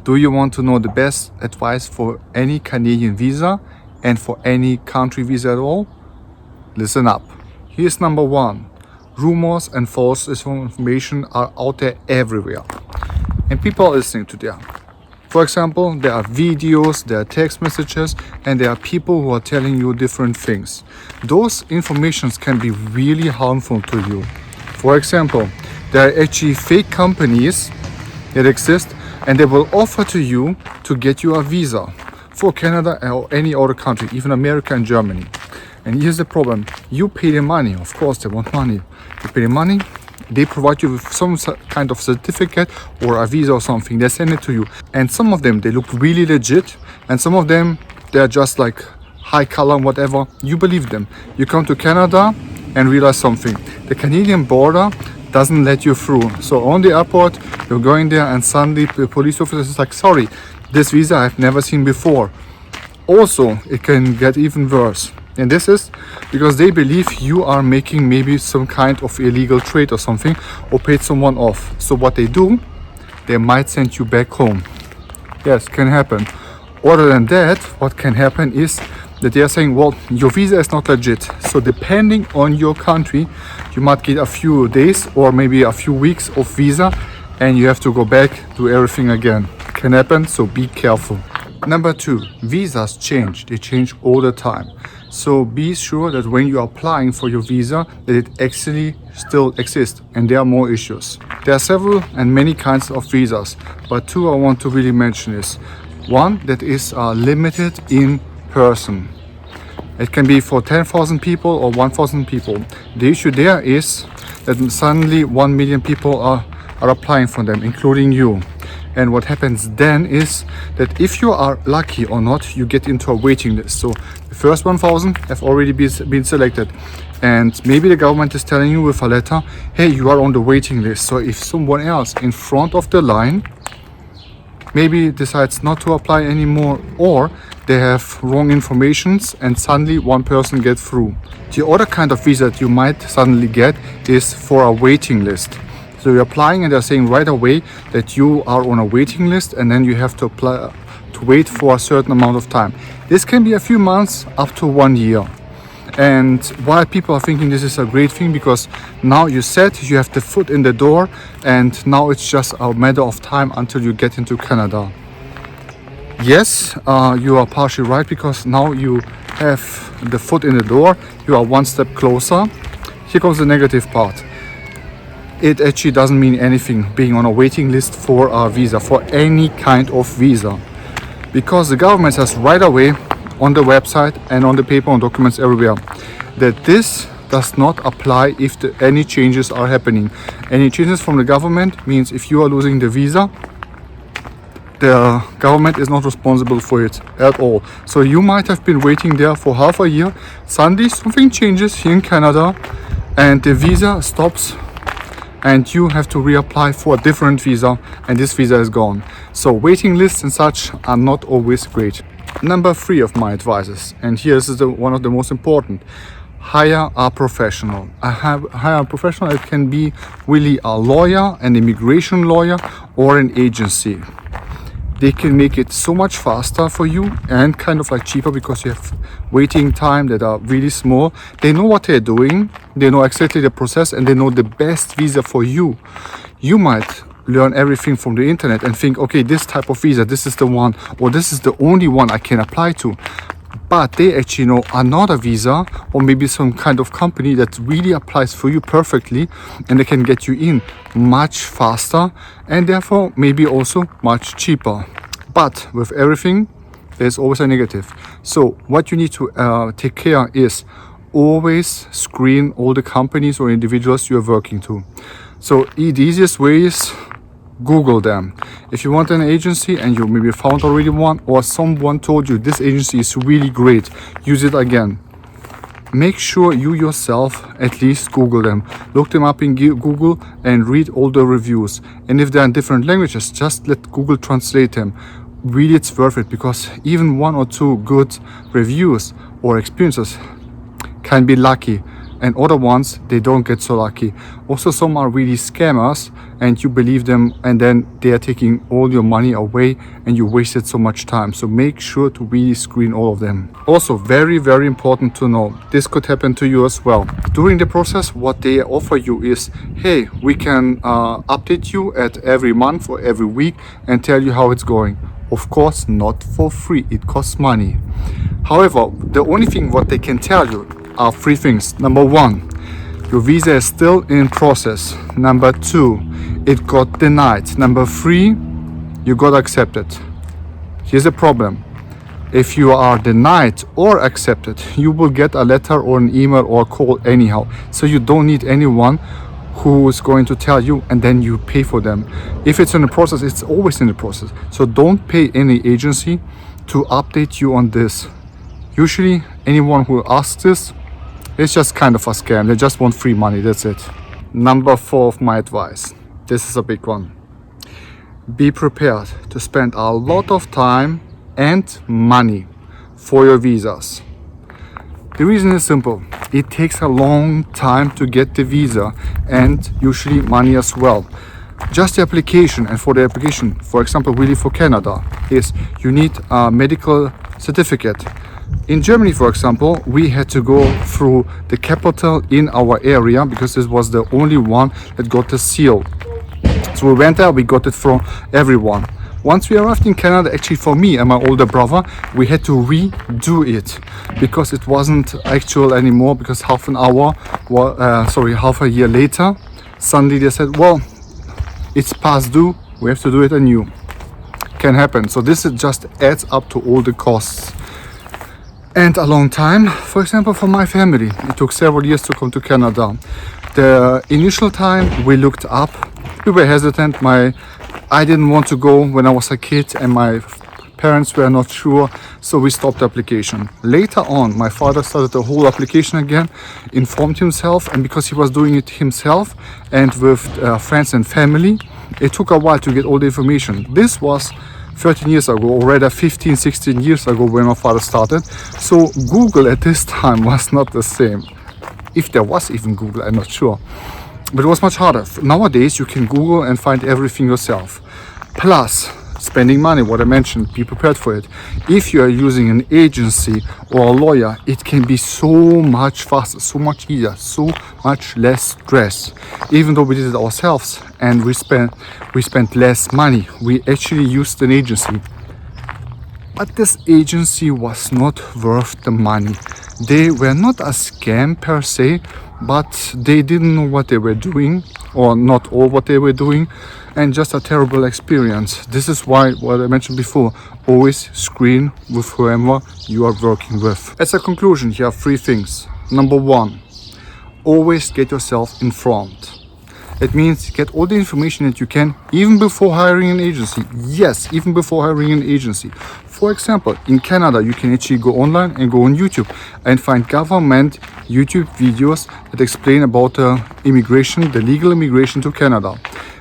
Do you want to know the best advice for any Canadian visa and for any country visa at all? Listen up. Here's number one. Rumors and false information are out there everywhere, and people are listening to them. For example, there are videos, there are text messages, and there are people who are telling you different things. Those informations can be really harmful to you. For example, there are actually fake companies that exist, and they will offer to you to get you a visa for Canada or any other country, even America and Germany. And here's the problem. You pay the money. Of course, they want money. You pay the money. They provide you with some kind of certificate or a visa or something. They send it to you. And some of them, they look really legit. And some of them, they're just like high color and whatever. You believe them. You come to Canada and realize something. The Canadian border doesn't let you through. So on the airport, you're going there and suddenly the police officer is like, sorry, this visa I've never seen before. Also, it can get even worse. And this is because they believe you are making maybe some kind of illegal trade or something, or paid someone off. So what they do, they might send you back home. Yes, can happen. Other than that, what can happen is that they are saying, well, your visa is not legit. So depending on your country, you might get a few days or maybe a few weeks of visa, and you have to go back, do everything again. Can happen, so be careful. Number two, visas change. They change all the time. So be sure that when you are applying for your visa, that it actually still exists, and there are more issues. There are several and many kinds of visas, but two I want to really mention is one that is limited in person. It can be for 10,000 people or 1,000 people. The issue there is that suddenly 1 million people are applying for them, including you. And what happens then is that if you are lucky or not, you get into a waiting list. So the first 1,000 have already been selected. And maybe the government is telling you with a letter, hey, you are on the waiting list. So if someone else in front of the line maybe decides not to apply anymore, or they have wrong informations and suddenly one person gets through. The other kind of visa that you might suddenly get is for a waiting list. So you're applying and they're saying right away that you are on a waiting list, and then you have to apply to wait for a certain amount of time. This can be a few months up to 1 year. And why people are thinking this is a great thing, because now you said you have the foot in the door, and now it's just a matter of time until you get into Canada. Yes, you are partially right, because now you have the foot in the door, you are one step closer. Here comes the negative part. It actually doesn't mean anything being on a waiting list for a visa, for any kind of visa, because the government says right away on the website and on the paper and documents everywhere that this does not apply if any changes are happening. Any changes from the government means if you are losing the visa, the government is not responsible for it at all. So you might have been waiting there for half a year, suddenly something changes here in Canada and the visa stops, and you have to reapply for a different visa, and this visa is gone. So waiting lists and such are not always great. Number three of my advices, and here is one of the most important: hire a professional. Hire a professional. It can be really a lawyer, an immigration lawyer, or an agency. They can make it so much faster for you and kind of like cheaper, because you have waiting time that are really small. They know what they're doing, they know exactly the process, and they know the best visa for you. You might learn everything from the internet and think, okay, this type of visa, this is the one, or this is the only one I can apply to. But they actually know another visa, or maybe some kind of company that really applies for you perfectly, and they can get you in much faster and therefore maybe also much cheaper. But with everything, there's always a negative. So what you need to take care is always screen all the companies or individuals you're working to. So the easiest way is Google them. If you want an agency and you maybe found already one, or someone told you this agency is really great, use it again. Make sure you yourself at least Google them. Look them up in Google and read all the reviews. And if they're in different languages, just let Google translate them. Really, it's worth it, because even 1 or 2 good reviews or experiences can be lucky. and other ones, they don't get so lucky. Also, some are really scammers and you believe them, and then they are taking all your money away and you wasted so much time. So make sure to really screen all of them. Also, very, very important to know, this could happen to you as well. During the process, what they offer you is, hey, we can update you at every month or every week and tell you how it's going. Of course, not for free, it costs money. However, the only thing what they can tell you are three things. Number one, your visa is still in process. Number two, it got denied. Number three, you got accepted. Here's the problem. If you are denied or accepted, you will get a letter or an email or a call anyhow. So you don't need anyone who is going to tell you and then you pay for them. If it's in the process, it's always in the process. So don't pay any agency to update you on this. Usually anyone who asks this, it's just kind of a scam. They just want free money, that's it. Number 4 of my advice. This is a big one. Be prepared to spend a lot of time and money for your visas. The reason is simple. It takes a long time to get the visa and usually money as well. Just the application, and for the application, for example, really for Canada, is you need a medical certificate. In Germany, for example, we had to go through the capital in our area because this was the only one that got the seal. So we went there, we got it from everyone. Once we arrived in Canada, actually for me and my older brother, we had to redo it because it wasn't actual anymore, because half a year later, suddenly they said, well, it's past due, we have to do it anew. Can happen. So this just adds up to all the costs. And a long time. For example, for my family, it took several years to come to Canada. The initial time we looked up, we were hesitant. I didn't want to go when I was a kid and my parents were not sure, so we stopped the application. Later on, my father started the whole application again, informed himself, and because he was doing it himself and with friends and family, it took a while to get all the information. This was 13 years ago, or rather 15, 16 years ago when my father started. So Google at this time was not the same. If there was even Google, I'm not sure. But it was much harder. Nowadays, you can Google and find everything yourself. Plus, spending money, what I mentioned, be prepared for it. If you are using an agency or a lawyer, it can be so much faster, so much easier, so much less stress. Even though we did it ourselves and we spent less money, we actually used an agency. But this agency was not worth the money. They were not a scam per se, but they didn't know what they were doing, or not all what they were doing, and just a terrible experience. This is why, what I mentioned before, always screen with whoever you are working with. As a conclusion, here are 3 things. Number 1, always get yourself informed. It means get all the information that you can, even before hiring an agency. Yes, even before hiring an agency. For example, in Canada, you can actually go online and go on YouTube and find government YouTube videos that explain about the immigration, the legal immigration to Canada.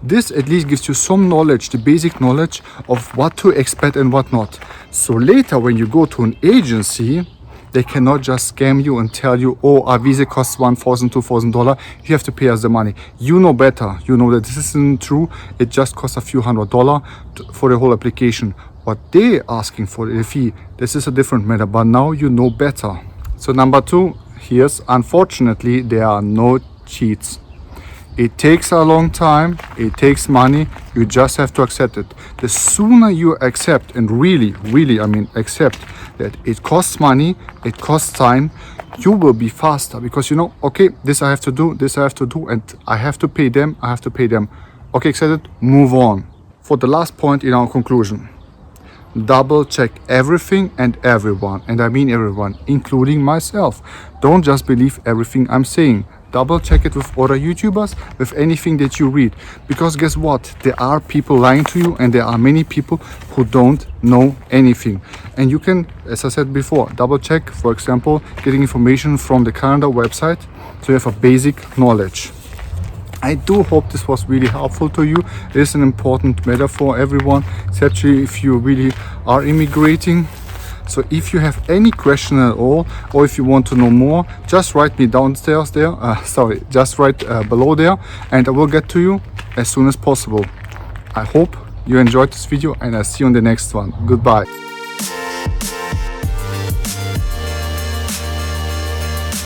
This at least gives you some knowledge, the basic knowledge of what to expect and what not. So later when you go to an agency, they cannot just scam you and tell you, oh, our visa costs $1,000, $2,000, you have to pay us the money. You know better. You know that this isn't true. It just costs a few $100s for the whole application. What they're asking for the fee, this is a different matter, but now you know better. So number 2, here's, unfortunately, there are no cheats. It takes a long time, it takes money, you just have to accept it. The sooner you accept, and really, accept that it costs money, it costs time, you will be faster because you know, okay, this I have to do, this I have to do, and I have to pay them, Okay, accepted, move on. For the last point in our conclusion, double check everything and everyone, and I mean everyone, including myself. Don't just believe everything I'm saying. Double check it with other YouTubers, with anything that you read. Because guess what? There are people lying to you and there are many people who don't know anything. And you can, as I said before, double check, for example, getting information from the Canada website so you have a basic knowledge. I do hope this was really helpful to you. It is an important matter for everyone, especially if you really are immigrating. So if you have any question at all, or if you want to know more, just write me downstairs there. Just write below there, and I will get to you as soon as possible. I hope you enjoyed this video, and I'll see you on the next one. Goodbye.